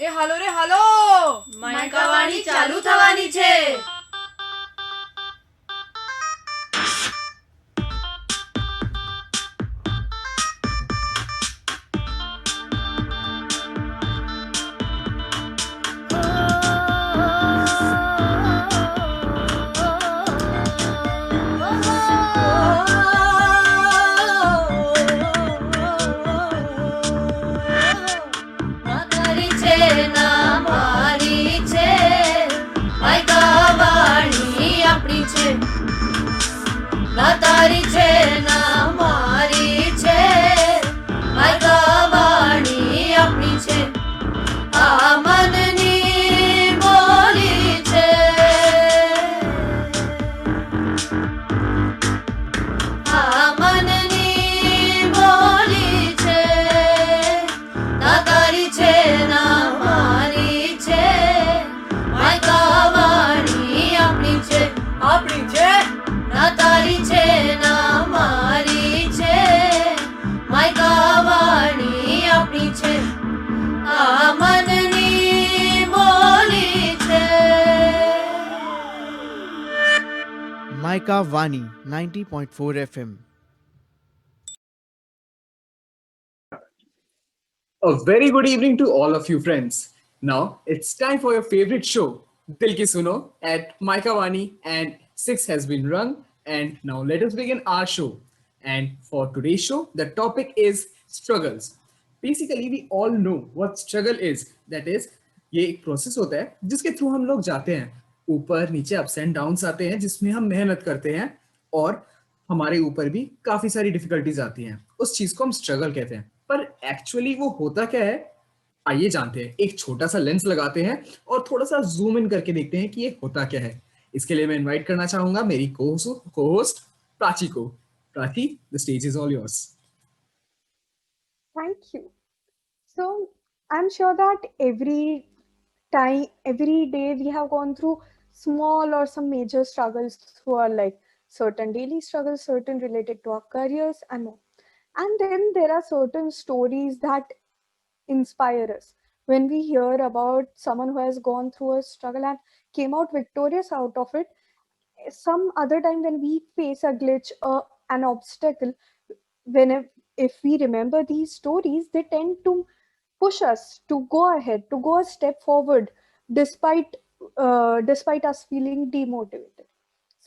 એ હાલો રે હાલો, માયકાવાણી ચાલુ થવાની છે. ના તારી છે ના મારી છે, માયકાવાણી આપણી છે. આ મનની બોલી છે. આ મનની બોલી છે. ના તારી છે ના મારી છે, માયકાવાણી આપણી છે. આપણી છે. ના તારી છે ના મારી છે, માયકાવાણી આપણી છે. આ મનની બોલી છે. માયકાવાણી 90.4 FM. A very good evening to all of you friends. Now it's time for your favorite show, Dil Ki Suno at Maikawani, and 6 has been rung, and now let us begin our show. And for today's show, the topic is struggles. Basically, we all know what struggle is. That is, ये एक process होता है जिसके through हम लोग जाते हैं, ऊपर नीचे अप्स एंड डाउन्स आते हैं, जिसमें हम मेहनत करते हैं और हमारे ऊपर भी काफी सारी डिफिकल्टीज आती हैं. उस चीज को हम स्ट्रगल कहते हैं. पर एक्चुअली वो होता क्या है, आइए जानते हैं. एक छोटा सा लेंस लगाते हैं और थोड़ा सा जूम इन करके देखते हैं कि ये होता क्या है. इसके लिए मैं इनवाइट करना चाहूंगा मेरी को होस्ट प्राची को. Prachi, the stage is all yours. Thank you. So I'm sure that every day we have gone through small or some major struggles through our life, certain daily struggles, certain related to our careers and more. And then there are certain stories that inspire us. When we hear about someone who has gone through a struggle and came out victorious out of it, some other time when we face a glitch or an obstacle, when if we remember these stories, they tend to push us to go ahead, to go a step forward, despite despite us feeling demotivated.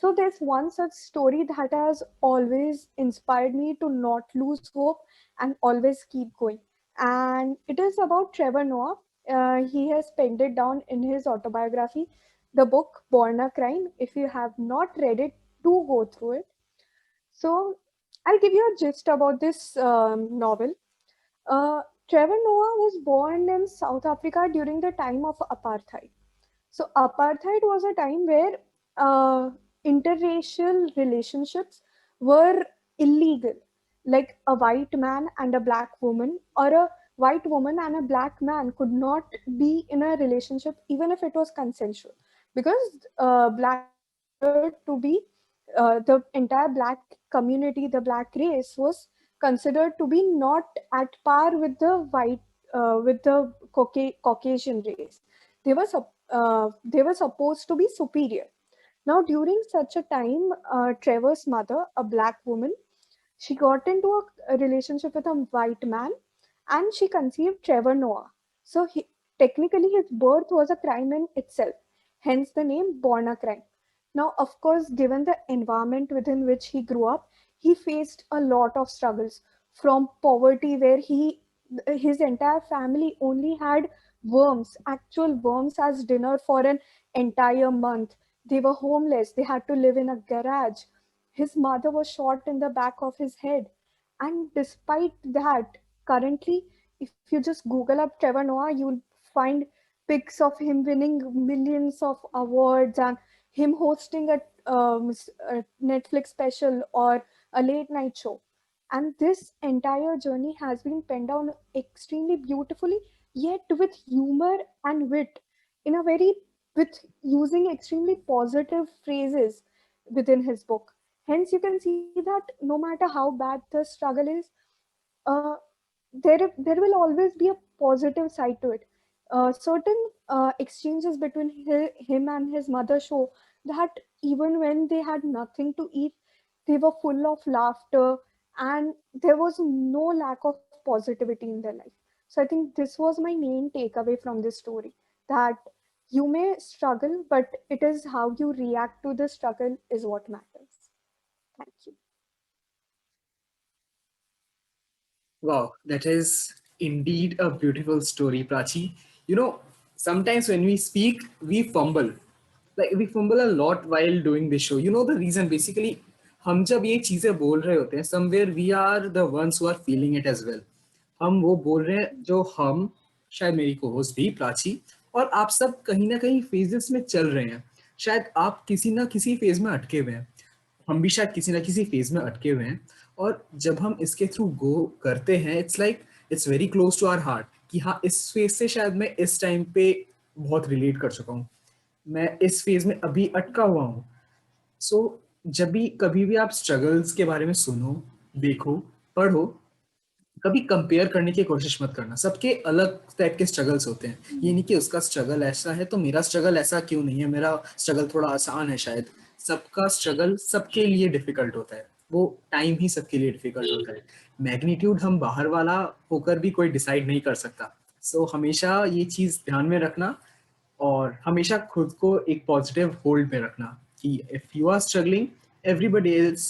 So there's one such story that has always inspired me to not lose hope and always keep going. And it is about Trevor Noah. He has penned it down in his autobiography, the book Born a Crime. If you have not read it, do go through it. So I'll give you a gist about this novel. Uh, Trevor Noah was born in South Africa during the time of apartheid. So apartheid was a time where interracial relationships were illegal, like a white man and a black woman, or a white woman and a black man could not be in a relationship even if it was consensual, because black to be the entire black community, the black race was considered to be not at par with the white, with the Caucasian race. They were supposed to be superior. Now, during such a time, Trevor's mother, a black woman, she got into a relationship with a white man, and she conceived Trevor Noah. So, technically, his birth was a crime in itself, hence the name Born a Crime. Now, of course, given the environment within which he grew up, he faced a lot of struggles, from poverty, where his entire family only had worms, actual worms, as dinner for an entire month. They were homeless. They had to live in a garage. His mother was shot in the back of his head. And despite that, currently, if you just Google up Trevor Noah, you'll find pics of him winning millions of awards and him hosting a Netflix special or a late night show. And this entire journey has been penned down extremely beautifully, yet with humor and wit, in a very, with using extremely positive phrases within his book. Hence, you can see that no matter how bad the struggle is, uh, there will always be a positive side to it. certain exchanges between him and his mother show that even when they had nothing to eat, they were full of laughter and there was no lack of positivity in their life. So I think this was my main takeaway from this story, that you may struggle, but it is how you react to the struggle is what matters. Thank you. Wow, that is indeed a beautiful story, Prachi. You know, sometimes when we speak, we fumble. Like we fumble a lot while doing this show. You know the reason basically हम जब ये चीजें बोल रहे होते हैं somewhere we are the ones who are feeling it as well. हम वो बोल रहे हैं जो हम शायद मेरी को होस्ट भी प्राची और आप सब कहीं ना कहीं फेजेस में चल रहे हैं. शायद आप किसी ना किसी फेज में अटके हुए हैं, हम भी शायद किसी ना किसी फेज में अटके हुए हैं. और जब हम इसके थ्रू गो करते हैं it's like it's very close to our heart कि हाँ इस फेज से शायद मैं इस टाइम पे बहुत रिलेट कर चुका हूँ, मैं इस फेज में अभी अटका हुआ हूँ. सो जब भी कभी भी आप स्ट्रगल्स के बारे में सुनो, देखो, पढ़ो, कभी कंपेयर करने की कोशिश मत करना. सबके अलग टाइप के स्ट्रगल्स होते हैं. ये नहीं कि उसका स्ट्रगल ऐसा है तो मेरा स्ट्रगल ऐसा क्यों नहीं है, मेरा स्ट्रगल थोड़ा आसान है. शायद सबका स्ट्रगल सबके लिए डिफिकल्ट होता है, वो टाइम ही सबके लिए डिफिकल्ट होता है. मैग्नीट्यूड हम बाहर वाला होकर भी कोई डिसाइड नहीं कर सकता. सो हमेशा ये चीज ध्यान में रखना और हमेशा खुद को एक पॉजिटिव होल्ड में रखना कि if you are struggling everybody else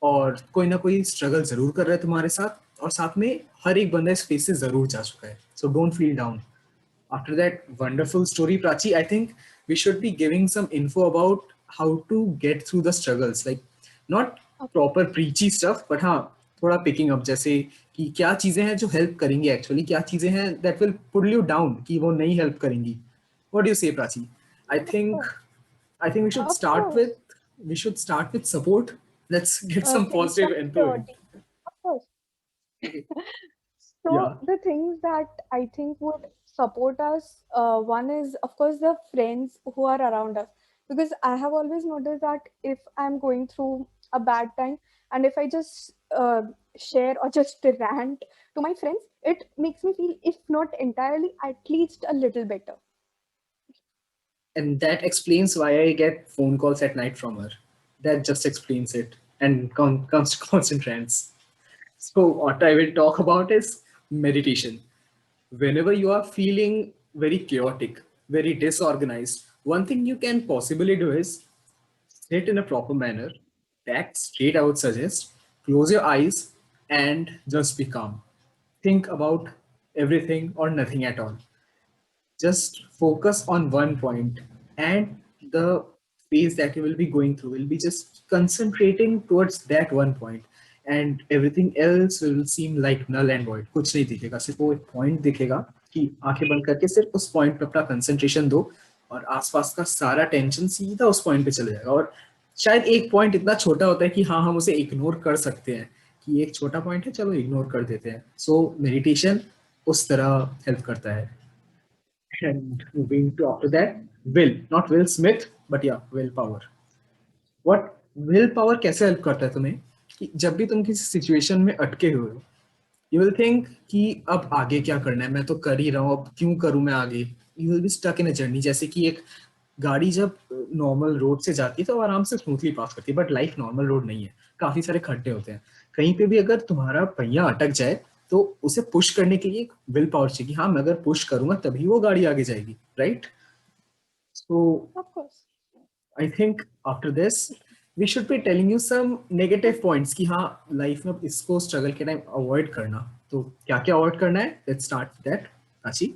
और कोई ना कोई स्ट्रगल जरूर कर रहा है तुम्हारे साथ और साथ में हर एक बंदा इस फेस से जरूर जा चुका है. So don't feel down. After that wonderful story, Prachi, I think we should be giving some info about how to get through the struggles. Like not proper preachy stuff, but हाँ थोड़ा picking up जैसे कि क्या चीजें हैं जो help करेंगी actually, क्या चीजें हैं that will pull you down कि वो नहीं help करेंगी. What do you say, Prachi? I think we should Of start course. with support. Let's get some Okay, positive info in. of course. So Yeah. the things that I think would support us, one is of course the friends who are around us. Because I have always noticed that if I'm going through a bad time and if I just share or just rant to my friends, it makes me feel, if not entirely, at least a little better. And that explains why I get phone calls at night from her. That just explains it and constant rants. So what I will talk about is meditation. Whenever you are feeling very chaotic, very disorganized, one thing you can possibly do is sit in a proper manner, back straight, I would suggest, close your eyes and just be calm. Think about everything or nothing at all. Just focus on one point and the phase that you will be going through will be just concentrating towards that one point and everything else will seem like null and void. कुछ नहीं दिखेगा, सिर्फ वो एक point दिखेगा कि आंखें बंद करके सिर्फ उस पॉइंट पे अपना कंसंट्रेशन दो और आसपास का सारा टेंशन सीधा उस पॉइंट पे चले जाएगा. और शायद एक पॉइंट इतना छोटा होता है कि हाँ हम उसे इग्नोर कर सकते हैं कि एक छोटा पॉइंट है, चलो इग्नोर कर देते हैं. सो मेडिटेशन उस तरह हेल्प करता है. And moving to after that, will, not Will Smith, but yeah, willpower. What willpower कैसे हेल्प करता है तुम्हें कि जब भी तुम किसी सिचुएशन में अटके हुए हो, you will think कि अब आगे क्या करना है, मैं तो कर ही रहा हूँ, अब क्यों करूँ मैं आगे. You will be stuck in a journey. जैसे कि एक गाड़ी जब नॉर्मल रोड से जाती है तो आराम से स्मूथली पास करती है, बट लाइफ नॉर्मल रोड नहीं है, काफी सारे खड्डे होते हैं. कहीं पे भी अगर तुम्हारा पहिया अटक जाए तो उसे पुश करने के लिए विल पावर चाहिए कि हाँ मैं अगर पुश करूंगा तभी वो गाड़ी आगे जाएगी, right. So Of course. I think after this we should be telling you some negative points कि हाँ लाइफ में इसको स्ट्रगल के टाइम अवॉइड करना. तो क्या क्या अवॉइड करना है, लेट्स स्टार्ट दैट. आशी.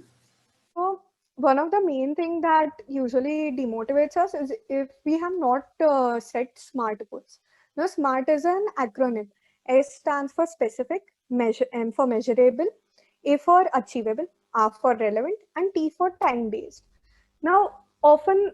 So one of the main thing that usually demotivates us is if we have not set SMART goals. Now, SMART is an acronym. S stands for specific, M for measurable, A for achievable, R for relevant, and T for time-based. Now, often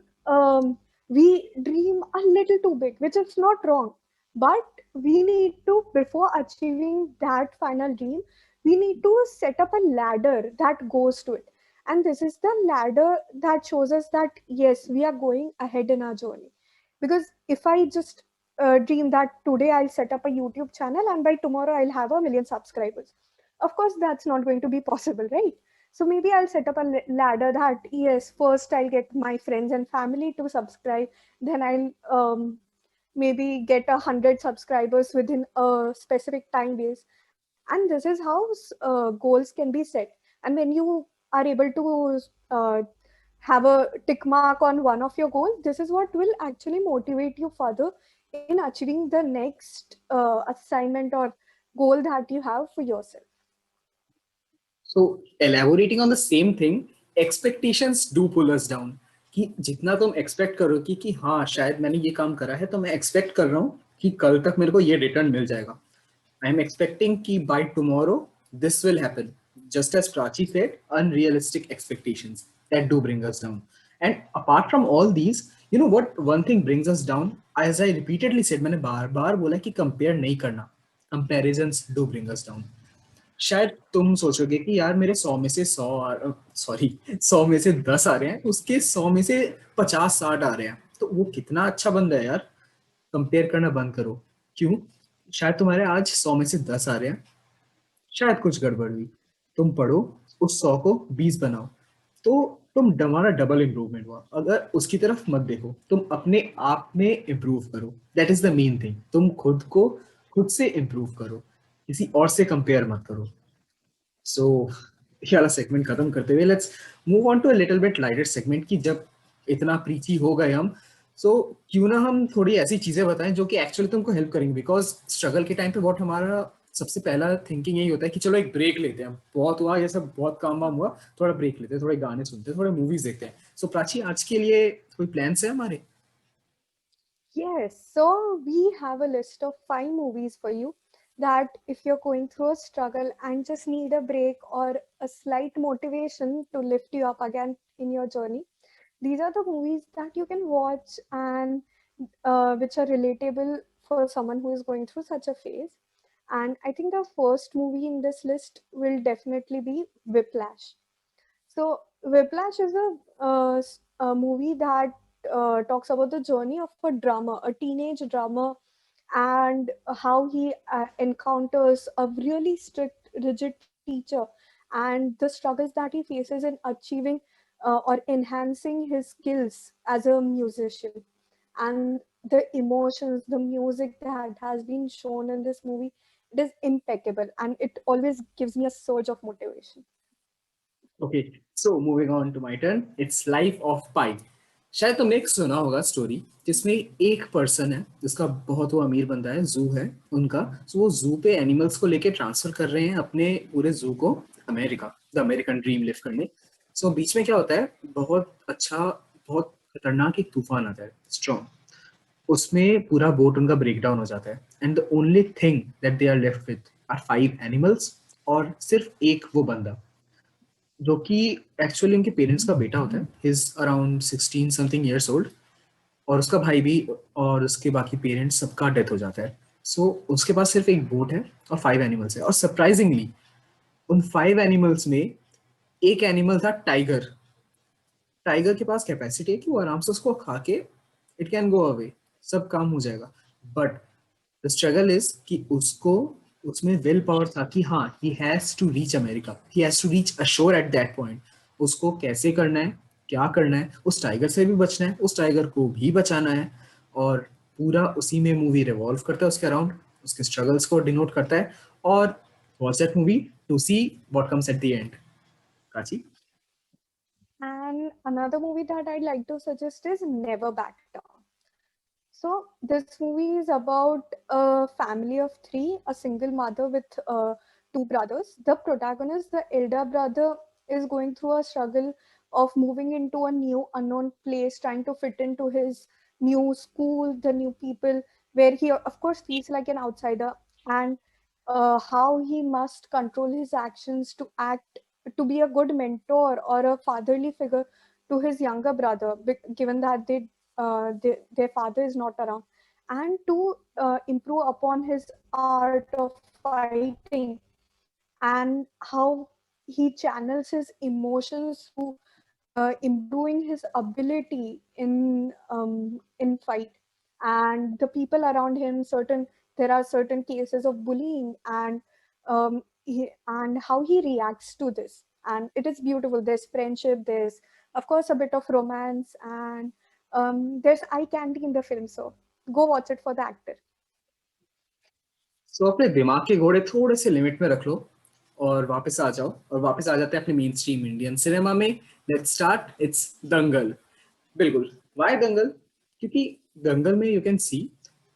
we dream a little too big, which is not wrong, but we need to, before achieving that final dream, we need to set up a ladder that goes to it. And this is the ladder that shows us that, yes, we are going ahead in our journey. Because if I just dream that today I'll set up a YouTube channel and by tomorrow I'll have 1 million subscribers, of course, that's not going to be possible, right? So maybe I'll set up a ladder that, yes, first I'll get my friends and family to subscribe, then I'll maybe get 100 subscribers within a specific time base. And this is how goals can be set. And when you are able to have a tick mark on one of your goals, this is what will actually motivate you further in achieving the next assignment or goal that you have for yourself. So elaborating on the same thing, expectations do pull us down. कि जितना तुम expect करो कि हाँ शायद मैंने ये काम करा है तो मैं एक्सपेक्ट कर रहा हूँ कि कल तक मेरे को ये रिटर्न मिल जाएगा. I am expecting कि by tomorrow this will happen. Just as Prachi said, unrealistic expectations that do bring us down. And apart from all these, you know what one thing brings us down? As I repeatedly said, मैंने बार बार बोला कि compare नहीं करना. Comparisons do bring us down. शायद तुम सोचोगे कि यार मेरे 100 में से 100 में से 10 आ रहे हैं, उसके 100 में से 50-60 आ रहे हैं, तो वो कितना अच्छा बंदा है यार. कंपेयर करना बंद करो. क्यों? शायद तुम्हारे आज 100 में से 10 आ रहे हैं, शायद कुछ गड़बड़ हुई, तुम पढ़ो, उस 100 को 20 बनाओ, तो तुम हमारा डबल इम्प्रूवमेंट हुआ. अगर उसकी तरफ मत देखो, तुम अपने आप में इम्प्रूव करो. That is the main thing. तुम खुद को खुद से इम्प्रूव करो, किसी और से कंपेयर मत करो. सो ये वाला सेगमेंट खत्म करते हुए let's move on to a little bit lighter segment. कि जब इतना प्रीची हो गए हम, सो क्यों ना हम थोड़ी ऐसी चीजें बताएं जो कि एक्चुअली तुमको हेल्प करेंगे. बिकॉज स्ट्रगल के टाइम पे बहुत हमारा सबसे पहला थिंकिंग यही होता है कि चलो एक ब्रेक लेते हैं, बहुत हुआ ये सब, बहुत काम वाम हुआ, थोड़ा ब्रेक लेते हैं, थोड़े गाने सुनते हैं, थोड़े मूवीज देखते हैं. सो प्राची, आज के लिए कोई प्लान्स है हमारे? Yes, so we have a list of 5 movies for you that if you're going through a struggle and just need a break or a slight motivation to lift you up again in your journey, these are the movies that you can watch and which are relatable for someone who is going through such a phase. And I think the first movie in this list will definitely be Whiplash. So Whiplash is a movie that talks about the journey of a drummer, a teenage drummer, and how he encounters a really strict, rigid teacher, and the struggles that he faces in achieving or enhancing his skills as a musician, and the emotions, the music that has been shown in this movie. It is impeccable, and it always gives me a surge of motivation. Okay, so moving on to my turn. It's Life of Pi. शायद तुमने एक सुना होगा story जिसमें एक person है जिसका बहुत वो अमीर बंदा है, जू है उनका. सो वो जू पे एनिमल्स को लेके ट्रांसफर कर रहे हैं अपने पूरे जू को America, the American dream live करने. सो बीच में क्या होता है, बहुत खतरनाक एक तूफान आता है, स्ट्रॉन्ग. उसमें पूरा बोट उनका ब्रेक डाउन हो जाता है. And the only thing that they are left with are 5 animals, और सिर्फ एक वो बंदा जो कि एक्चुअली उनके पेरेंट्स का बेटा होता है. Is around 16 something years old, और उसका भाई भी, और उसके बाकी पेरेंट्स सबका डेथ हो जाता है. सो उसके पास सिर्फ एक बोट है और 5 एनिमल्स है. और सरप्राइजिंगली उन 5 एनिमल्स में एक एनिमल था टाइगर. टाइगर के पास कैपेसिटी है कि वो आराम से उसको खा के इट कैन गो अवे, सब काम हो जाएगा. बट द स्ट्रगल इज कि उसको उसमें विल पावर था कि हाँ, he has to reach America, he has to reach ashore at that point. उसको कैसे करना है, क्या करना है, उस टाइगर से भी बचना है, उस टाइगर को भी बचाना है. और पूरा उसी में मूवी रिवॉल्व करता है, उसके अराउंड उसके स्ट्रगल्स को डिनोट करता है. और watch that movie two see what comes at the end. काची? And another movie that I'd like to suggest is Never Back Down. So this movie is about a family of 3, a single mother with 2 brothers. The protagonist, the elder brother, is going through a struggle of moving into a new unknown place, trying to fit into his new school, the new people, where he of course feels like an outsider, and how he must control his actions to act, to be a good mentor or a fatherly figure to his younger brother, given that their father is not around, and to improve upon his art of fighting, and how he channels his emotions through improving his ability in fight. And the people around him, there are certain cases of bullying, and and how he reacts to this. and it is beautiful. There's friendship, there's of course a bit of romance, and there's eye candy in the film. So go watch it for the actor. सो अपने दिमाग के घोड़े थोड़े से limit में रख लो और वापस आ जाओ, और वापस आ जाते हैं अपने मेन स्ट्रीम इंडियन सिनेमा में. Let's start. इट्स दंगल. बिल्कुल. व्हाई दंगल? क्योंकि दंगल में you can see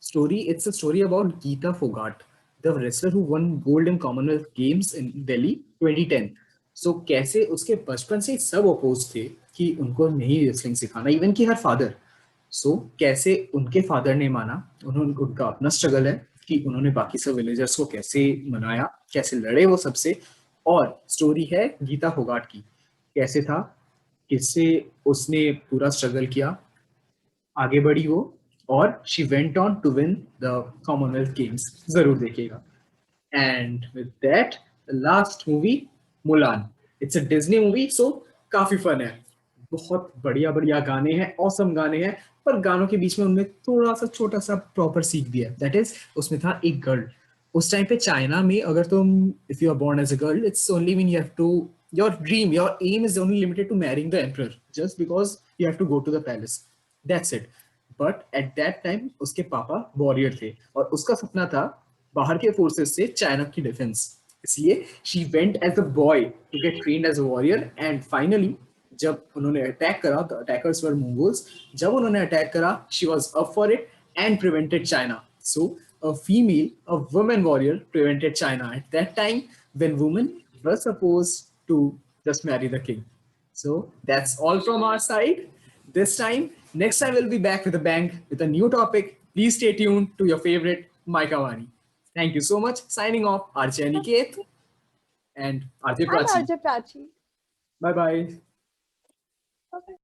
story. It's a story about Geeta Phogat, the wrestler who won gold in Commonwealth Games in Delhi 2010. So कैसे उसके बचपन से सब अपोज थे कि उनको नहीं रेसलिंग सिखाना, इवन कि हर फादर. सो कैसे उनके फादर ने माना, उन्होंने उनका अपना स्ट्रगल है कि उन्होंने बाकी सब विलेजर्स को कैसे मनाया, कैसे लड़े वो सबसे. और स्टोरी है गीता फोगाट की, कैसे था, किससे उसने पूरा स्ट्रगल किया, आगे बढ़ी वो, और she went on to win the Commonwealth Games. जरूर देखिएगा. And with that the last movie Mulan. It's a Disney movie, so काफी फन है. बहुत बढ़िया बढ़िया गाने हैं, ऑसम गाने हैं, पर गानों के बीच में उनमें थोड़ा सा छोटा सा प्रॉपर सीख दिया. दैट इज, उसमें था एक गर्ल. उस टाइम पे चाइना में अगर तुम, if you are born as a girl, it's only when you have to, your dream, your aim is only limited to marrying the emperor just because you have to go to the palace. That's it. But at that time उसके पापा warrior थे और उसका सपना था बाहर के forces से चाइना की डिफेंस. इसलिए she went as a boy to get trained as a warrior. And finally जब उन्होंने अटैक करा, द अटैकर्स वर मंगोल्स, जब उन्होंने अटैक करा, she was up for it and prevented China. So a female, a woman warrior prevented China at that time when women were supposed to just marry the king. So that's all from our side this time. Next time we'll be back with a bang with a new topic. Please stay tuned to your favorite Maika Vani. Thank you so much. Signing off, RJ Aniket and RJ And Prachi. RJ Prachi. Bye bye. Okay.